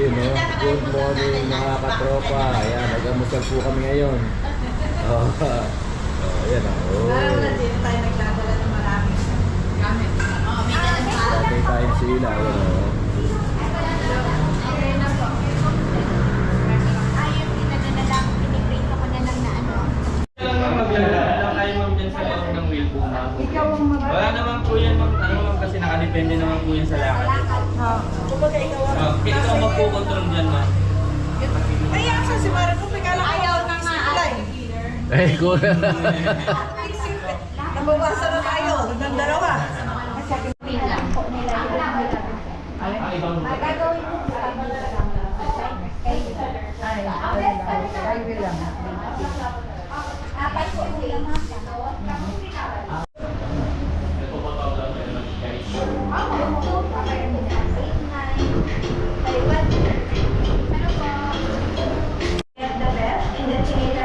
Ayun, no? Good morning mga katropa. Ayan, nag-amusal po kami ngayon. Oh, ayan, oh. Hindi tayo nagdadala ng maraming gamit. Sabay tayong sila, ayan, oh. Okay na po. Ayun, pinagdala, piniprint ako na lang na ano. Wala kayo ma'am dyan sa loob ng wheelbook ma'am. Ikaw ang mga... Wala naman po yan ma'am. Ano ma'am kasi nakadepende naman po yan sa lakad. Kumbaga ikaw ang... Ikaw magpo-control dyan ma'am. Ay, asa si Mara kung may kala Ayaw na nga. Eh, cool. Nabawasan na tayo ng dalawa. Print lang po nila. Gagawin ko po. Apat po sila mga.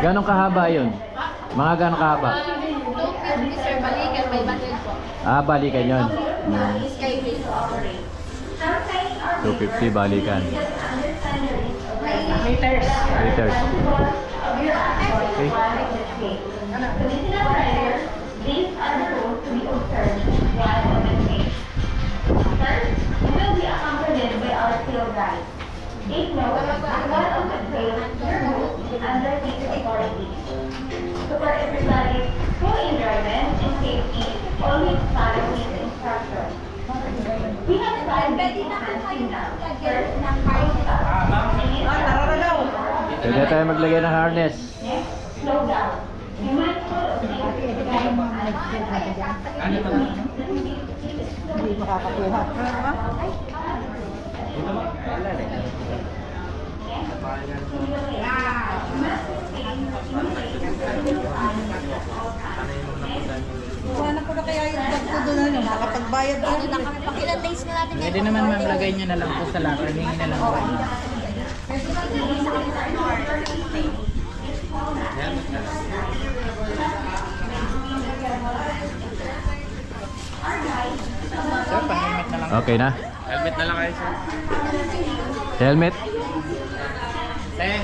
Ganong kahaba yun? Mga ganong kahaba? 250 sir, balikan, may bandil po. Ah, balikan yun. Skyway po. 250 balikan. Meters. Liters. Okay. These are the rules to be observed while on the stage. First, you will be accompanied by our field guide. Take note that one of the trails your route is under his authority. So for everybody's full enjoyment and safety, always follow his instructions. We have tried many times now. First, first stop. Tara daw. Pwede tayo maglagay ng harness. Next, slow down. Be mindful of the Hindi makakakuha. Kuha ko na kaya yung bag ko doon ano, makapagbayad na. Ano lang kami, pakilan days na natin. Pwede naman ma'am, lagay nyo na lang po sa lakad. Hingi na lang po. Sir, pang-helmet na lang. Okay na? Helmet na lang kayo sir. Helmet? Eh.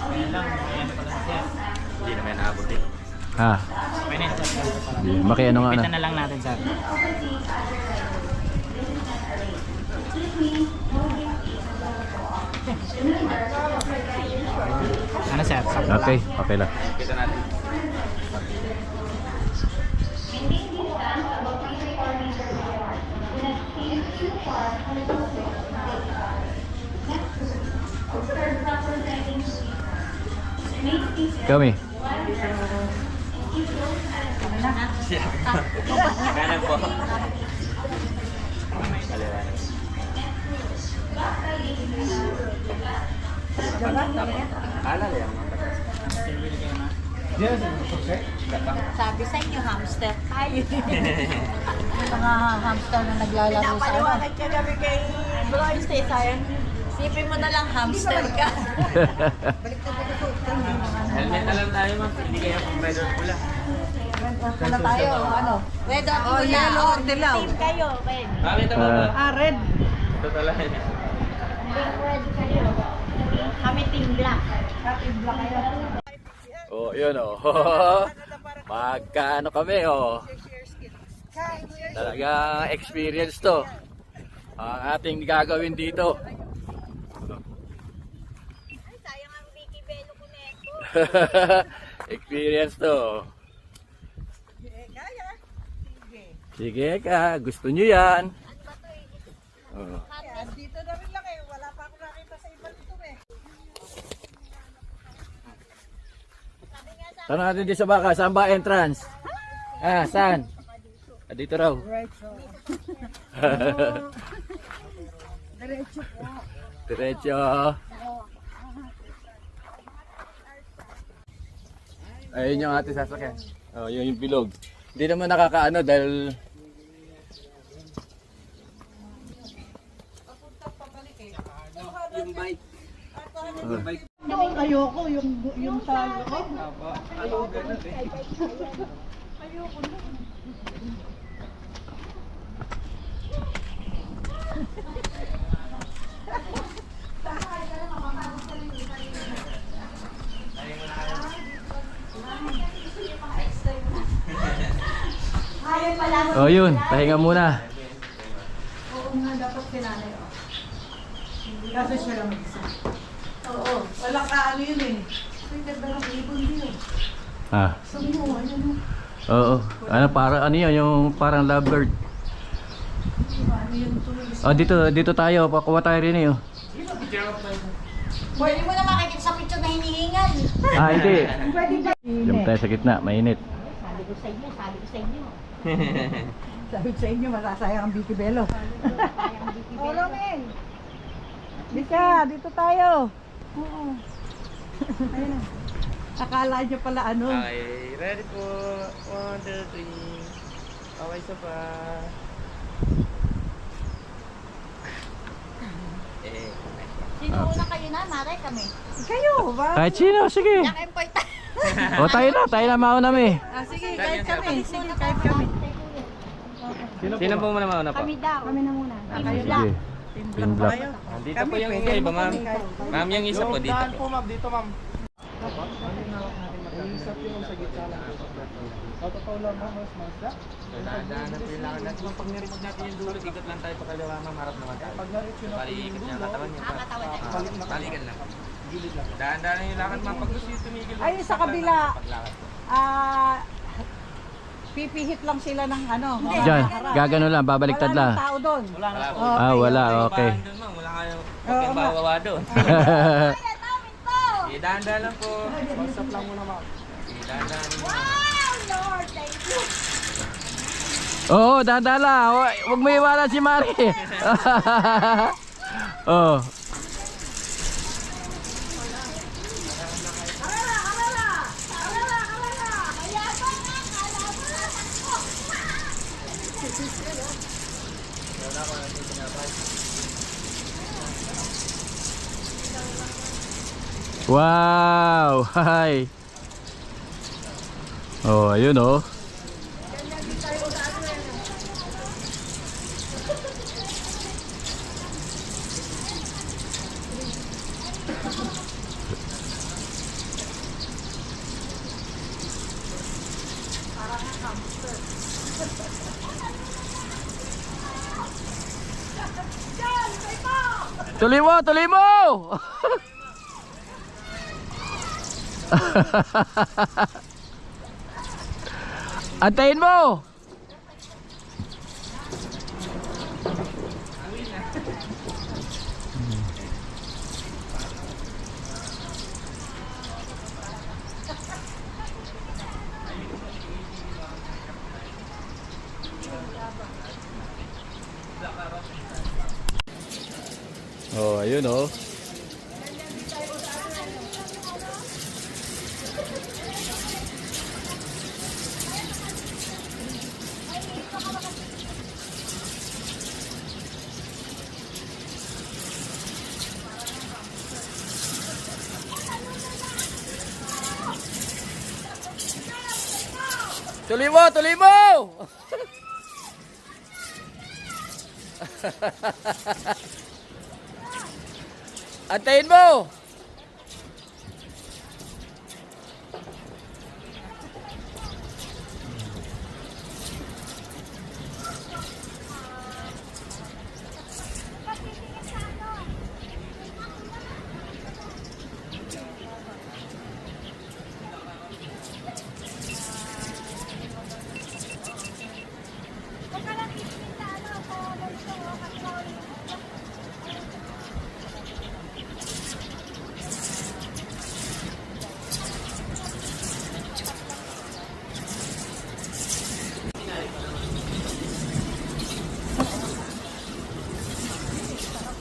Ayan lang. Ayan pa lang sir. Hindi naman naabot eh. Ha? Okay na sir. Makiano nga na. Pitan na lang natin sir. Ano sir? Okay, okay lang. Pitan natin. Kami. Kanan po. Alala yan. Sabi sa inyo, hamster tayo. Mga hamster na naglalaro sa ano. Pinapaliwanag ka kami kay Bro Einstein, sayang. Sipin mo na lang, hamster ka. Helmet na lang tayo ma'am. Hindi kaya pang red or pula. Wala tayo, ano? Red or Oh, pula. yellow or dilaw. Team kayo, red. Bakit ako ba? Red. Ito talaga. Red kayo. Kami team black. Oh, yun oh. Magkano kami oh. Talagang experience to. Ang ating gagawin dito. Ay, sayang ang Vicky Belo ko neto. Experience to. Kaya. Sige. Sige ka, gusto nyo yan. Ano ba to eh? Oh. Dito na rin lang eh. Wala pa ako nakita sa ibang ito eh. Tanong natin dito sa baka, saan ba entrance? Ah, saan? Ah, dito raw. Right, so. Diretso po. Diretso. Ayun yung ating sasakyan. Oh, yun yung bilog. Hindi naman nakakaano dahil Yung ayoko, yung talo ko. Ayoko na. Oh, yun. Pahinga muna. Oo nga, dapat kinanay. Kaso siya lang mag-isa. Oo, wala ka ano yun eh. Ay, ganda ng ibon din eh. Ah. Sumo, ano. Oo. Ano, ano yun? Yung parang lovebird. Ano yung tuloy. Oh, dito tayo. Pakuha tayo rin eh. Oh. Pwede mo na makikita sa picture na hinihingal. Ah, hindi. Pwede ba? Diyan tayo sa gitna. Mainit. Sabi ko sa inyo, sabi ko sa inyo. Sabi ko sa inyo, masasayang ang Vicky Bello. Oo, men. Lika, dito tayo. Oo. Ayun na. Akala nyo pala ano. Okay, ready po. 1, 2, 3. Okay, isa pa. Sino una kayo na? Mare kami. Kayo, ba? Kahit sino, sige. Yang employ tayo. O, tayo na mauna mi. Ah, sige, kahit kami. Sige, kahit kami. Sino po muna mauna po? Kami daw. Kami na muna. Kayo Sige. lang. Team black. Dito po yung iba, ma'am. Ma'am, yung isa po dito po. ma'am, dito ma'am. Iisap yung sa gitna lang. Sa totoo lang ma'am, mas masda. Dahan-dahan na po yung lakad natin. Ma'am, pag niripod natin yung dulo, ikot lang tayo pakaliwa, ma'am. Harap naman tayo. Pag na-reach yun Bali, ikot niya ang katawan niya. Katawan niya. Talikan lang. gilid lang. Dahan-dahan na yung lakad, ma'am. Pag gusto yung tumigil. Ay, sa kabila. Paglakad po. Ah, pipihit lang sila ng ano. Diyan, gagano lang, babaliktad Wala lang. nang tao doon. Wala na po. Oh. Ah, wala, okay. Ibahan doon, ma'am. Wala kayo. Oo, Huwag kayong ma'am. bawawa doon. Dahan-dahan lang po. WhatsApp lang muna ma'am. Dahan-dahan lang. Lord, thank you. Oo, dadala. Huwag mo iwanan si Mari. Oh. Wow! Hi! Oh, ayun oh. Tuloy mo! Tuloy mo! Antayin mo! Oh, ayun oh. Tuloy mo, tuloy mo! Antayin mo!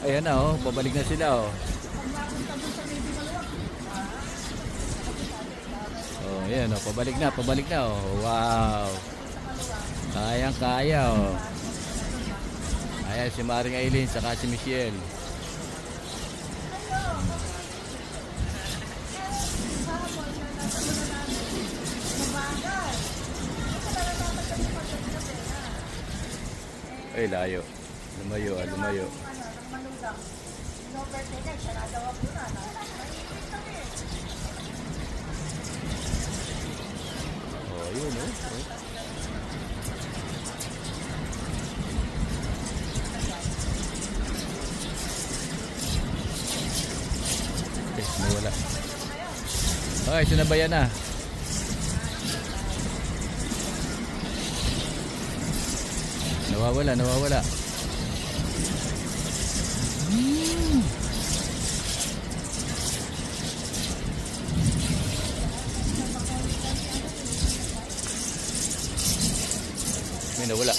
Ayan na oh, babalik na sila oh. Oh, ayan oh, pabalik na oh. Wow. Kayang kaya oh. Ayan si Maring Aileen saka si Michelle. Ay layo. Lumayo, lumayo. Oh, yun oh. Okay, nawala. Okay, sinabayan na. Nawawala, nawawala. May nawala.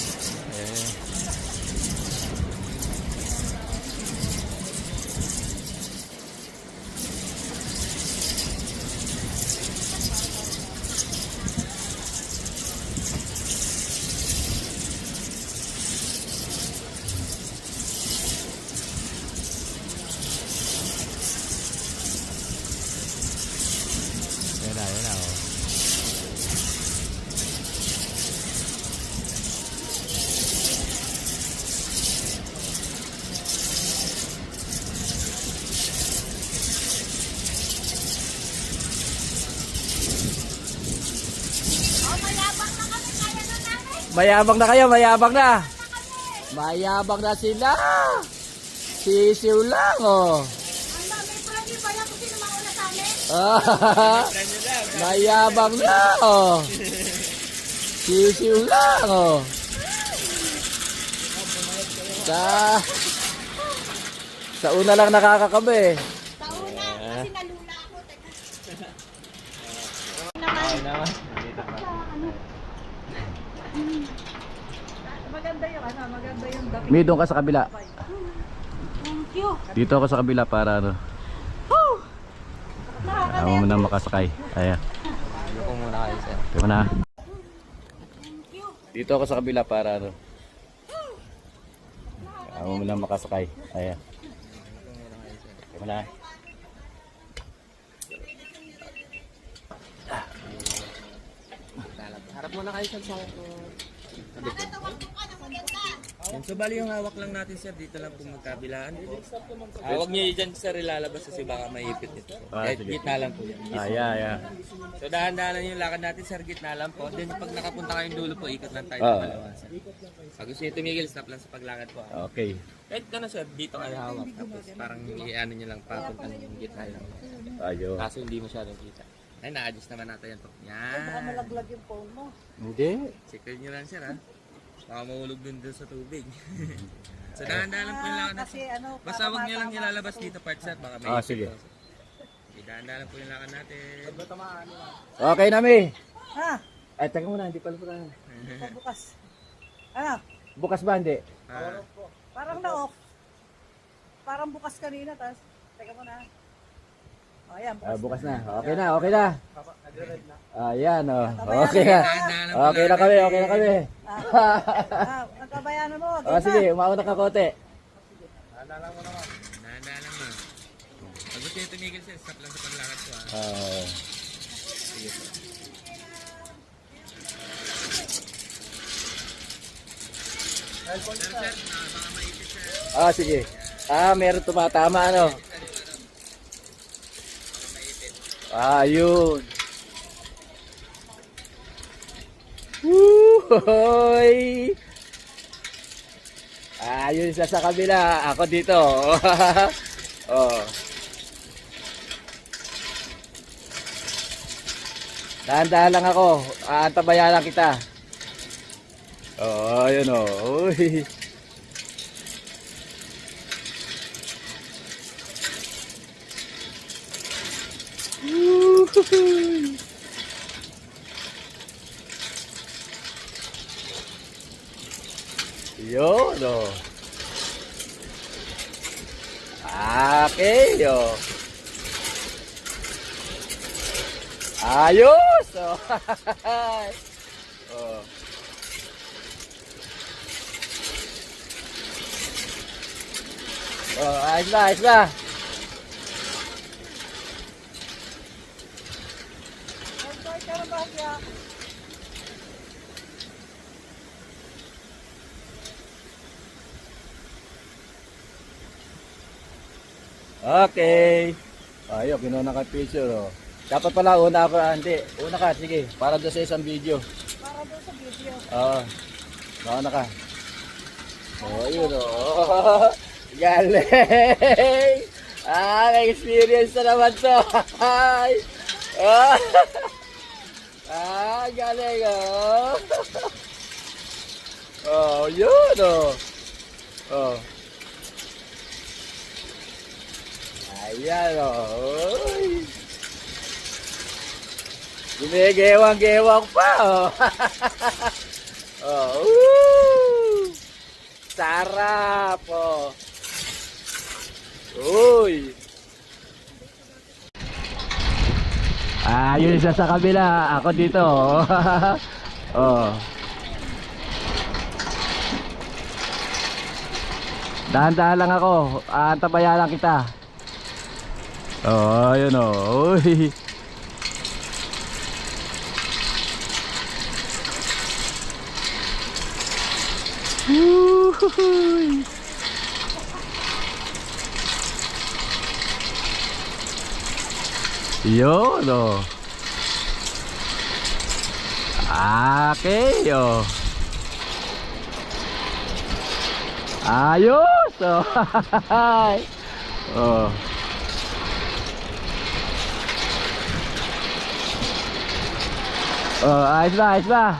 Yan na oh. Mayabang na kayo, mayabang na. Mayabang na sila. Sisiw lang, oh. Ang dami premi pa yan kung sino mauna sa amin. Mayabang na, oh. Sisiw lang, oh. Sa una lang nakakakabe. Sa una, kasi nalula ako. Teka. Maganda yung ano, maganda yung dami. May doon ka sa kabila. Thank you. Dito ako sa kabila para ano. Ako muna makasakay. Ayan. Ayoko muna kayo, sir. Ito mo na. Dito ako sa kabila para ano. Ako muna makasakay. Ayan. Ito mo na. Harap muna kayo, sir, sa yan, so bali yung hawak lang natin, sir, dito lang po magkabilaan po. Huwag niyo dyan, sir, ilalabas kasi baka maipit ito. Kahit sige. gitna lang po yan. Yeah. So dahan-dahan yung lakad natin, sir, gitna lang po. Then pag nakapunta kayong dulo po, ikot lang tayo Ah. ng dalawa, sir. Pag gusto niyo tumigil, stop lang sa paglakad po. Okay. Kahit ano, sir, dito kayo hawak. Tapos parang i-ano nyo lang papunta ng gitna lang. Ayun. Kaso hindi masyadong kita. Ay, na-adjust naman natin yan po. Yan. Malaglag yung phone mo. Hindi. Secure nyo lang, sir, ha? Baka mahulog dun sa tubig. So dahan-dahan lang po yung lakad natin. Kasi ano, Basta huwag nyo lang ilalabas dito part, sir. Baka may Sige. dahan-dahan lang po yung lakad natin. Okay na, Mi. Ha? Ay, teka muna, hindi pala pala. Bukas. Ano? Bukas ba, hindi? Parang na-off. Parang bukas kanina, tas teka mo na. O, ayan, Bukas na. Okay na, okay na. Ayan, oh. Okay na. Dahan-dahan lang po Okay na kami, okay na kami. Ang kabayanan mo, Sige, umauna ka kote. Dahan-dahan lang na. Pag gusto nyo tumigil, sir, stop lang sa paglakad ko, ha? Sige po. Sir, baka maipit, sir. Sige. Meron tumatama, ano? Yun. Woohooy! Yun siya sa kabila. Ako dito. Oh. Dahan-dahan lang ako. Antabayan lang kita. Yun oh. Uy. Woohooy! Yun oh. Okay oh. Ayos oh. Oh. Ayos na, ayos na. Okay. Ayun, kinuha ka picture, oh. Dapat pala, una ako, hindi. Una ka, sige. Para doon sa isang video. Para doon sa video. Oo. Mauna ka. Oh, yun, oh. Galing! May experience na naman to. Galing, oh. Oh, yun, oh. Oh. Ayan, oh. Gumigewang-gewang pa, oh. Oh, sarap, oh. Uy. Yun isa sa kabila, ako dito, oh. Oh. Dahan-dahan lang ako, antabayan lang kita. Oh, yun, oh. Uy. Woohoo! Yun, oh. Okay, oh. Ayos, oh. Oh. Oh, ayos ba, ayos ba?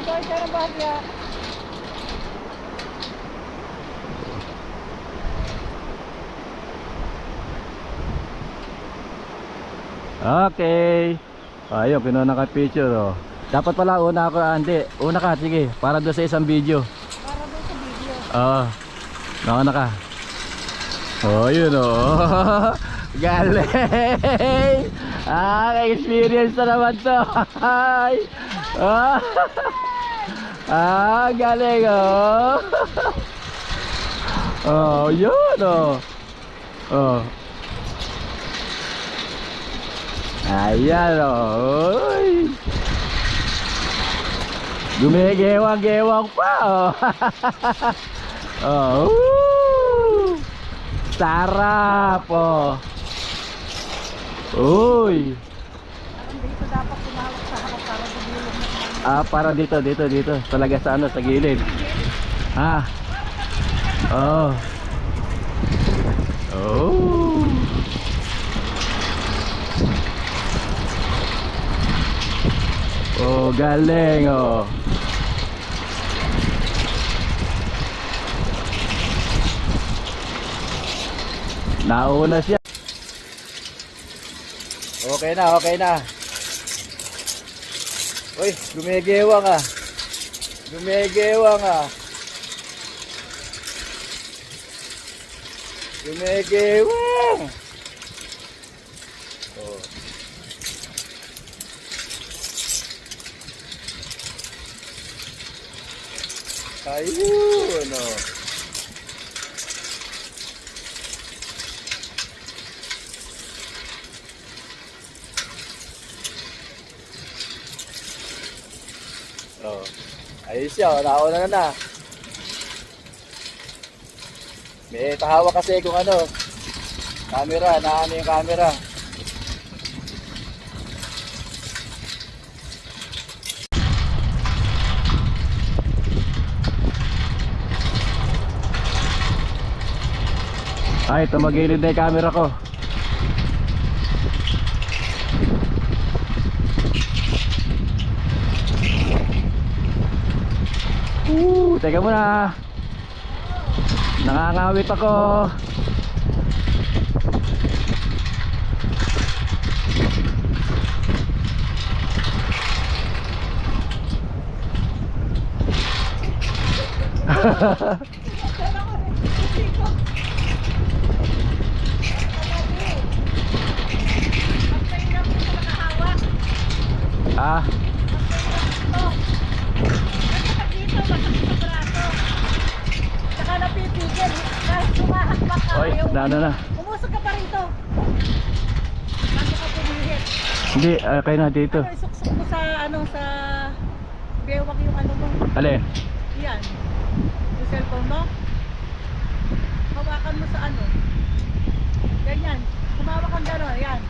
Boy, ka ng bahagya. Okay. Ayun, kinuha ka picture, oh. Dapat pala una ako, hindi. Una ka, sige. Para doon sa isang video. Para doon sa video. Oo. Nauna ka. Oh, yun, oh. Galing! May experience na naman to. Galing, oh. Oh, yun, oh. Oh. Ayan, oh. Uy. Gumigewang-gewang pa, oh. Oh. Sarap, oh. Uy. Dito dapat tumawag sa harap para sa gilid. Para dito. Talaga sa ano, sa gilid. Oh. Oh. Oh, galing, oh. Nauna siya. Okay na, okay na. Uy, gumigewang, ah. Gumigewang, ah. Gumigewang. Oh. Ayun, oh. Oh. Ayos siya, oh. Nauna na. May tahawa kasi kung ano. Camera, naano yung camera. Ay, tumagilid na yung camera ko. Teka muna. Nakangawit ako. Saka napipigil. Kahit sumahakbak ka. Oy, na. Umusok ka pa rito. Bago ka pumihit. Hindi, kayo na dito. Isuksok mo sa ano, sa bewak yung ano mo. Alin? Yan. Yung cellphone mo? Hawakan mo sa ano? Ganyan. Humawak kang gano'n. Yan.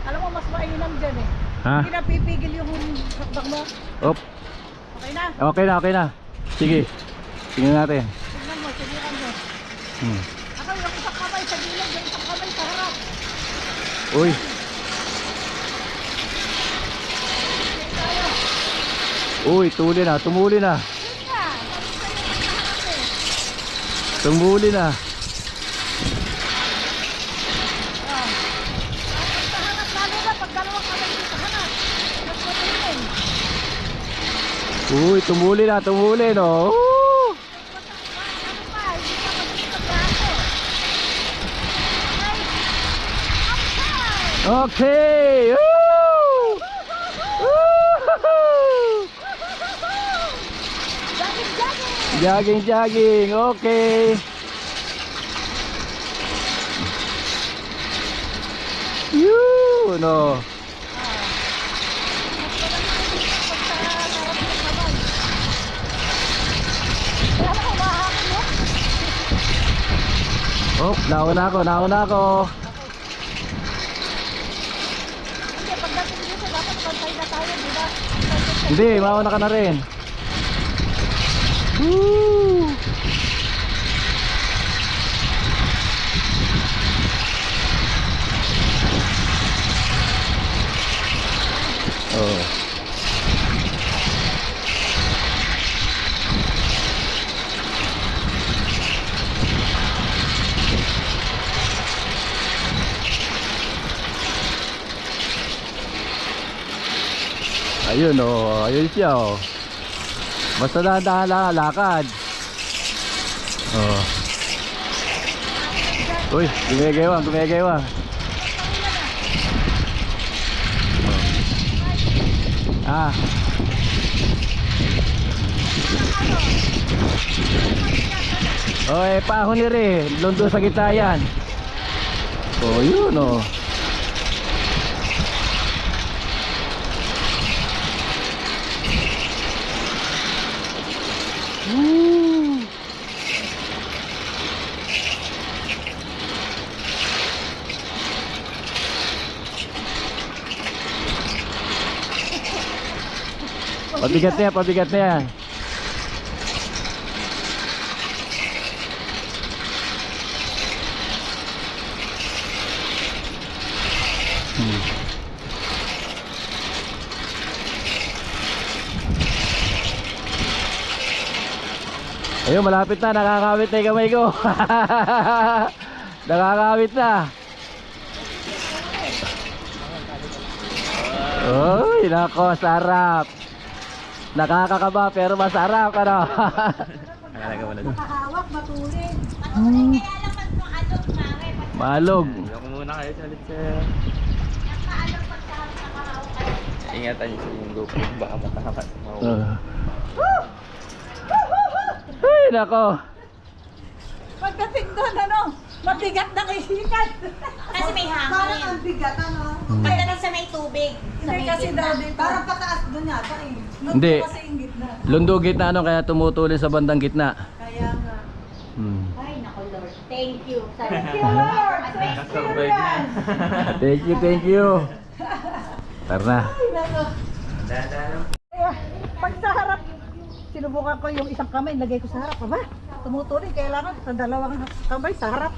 Alam mo, mas mainam dyan eh. Ha? Hindi na pipigil yung hakbang mo. Op. Okay na? Okay na, okay na. Sige. Tingnan natin. Tignan mo, subukan mo. Hmm. Ako, yung isang kamay sa gilid, yung isang kamay sa harap. Uy. Uy, tuli na, tumuli na. Yun nga. Sabi sa'yo, yung harap eh. Tumuli na. Sa harap, lalo na pag dalawang kamay sa harap. Mas matulin. Uy, tumuli na, tumuli no. Woo! Ano pa, hindi ka mag-ikot braso. Okay. Okay. Woo! Woo! Jogging, jogging. Jogging, jogging. Okay. Yun no. Oh, nauna ako, nauna ako. Hindi, pagdating dito, dapat pantay na tayo, di ba? Hindi, mauna ka na rin. Woo! Oh. Ayun oh, ayun siya oh. Basta dahan-dahan lakad. Oh. Uy, gumigewang, gumigewang. Oh. Ah. Oh, eh, paahon ni Re. Londo sa gitna yan. Oh, yun oh. Woo! Pabigat na yan, pabigat na yan. Ayun, malapit na, nakakawit na yung kamay ko. Nakakawit na. Uy, nako, sarap. Nakakakaba pero masarap, ano? Nakahawak, matulin. Kaya lang pag yung alog, mare. Pag Malog. Ako muna kayo sa ulit sir. nakaalog, pag nakahawak kayo. Ingatan niyo sa yung GoPro. Baka matakas. Ay, nako. Pagdating doon, ano, mabigat na isikat. Kasi may Parang hangin. ang bigat, ano? Pagdating sa may tubig. Sa Hindi may kasi gitna. daw dito. Parang pataas doon yata eh. Hindi. Kasi yung gitna. Lundo gitna ano, kaya tumutulin sa bandang gitna. Kaya nga. Ay, naku Lord. Thank you. Thank you, Lord. Survive na. Thank you, thank you. Tara na. Ay, nako. Dahan-dahan. Kaya, pag sa harap, sinubukan ko yung isang kamay, lagay ko sa harap. Aba, tumutulin. Kailangan sa dalawang kamay sa harap.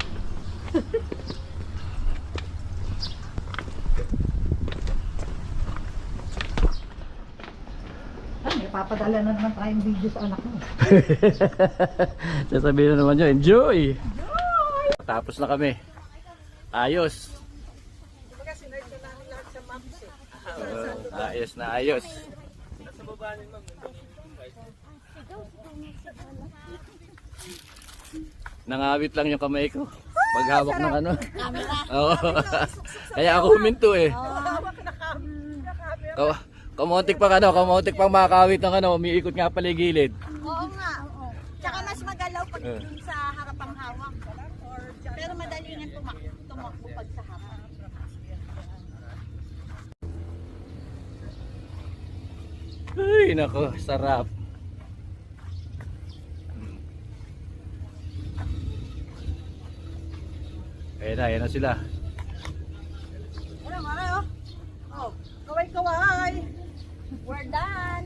Ay, may papadala na naman tayong video sa anak mo. Sasabihin na naman nyo, enjoy! Tapos na kami. Ayos. Kumbaga, sinurge na namin lahat sa maps eh. Ayos na ayos. Nangawit lang yung kamay ko. Paghawak ng ano. Oo. Kaya ako huminto eh. Hawak na camera. Kamuntik pang ano, kamuntik pang makakawit ng ano, umiikot nga pala yung gilid. Oo nga. Oo. Tsaka mas magalaw pag yung sa harapang hawak. Pero madali nga tumakbo pag sa harap. Ay, nako, sarap. Ayan na sila. Ano, mare, oh. Oh, kaway-kaway. We're done.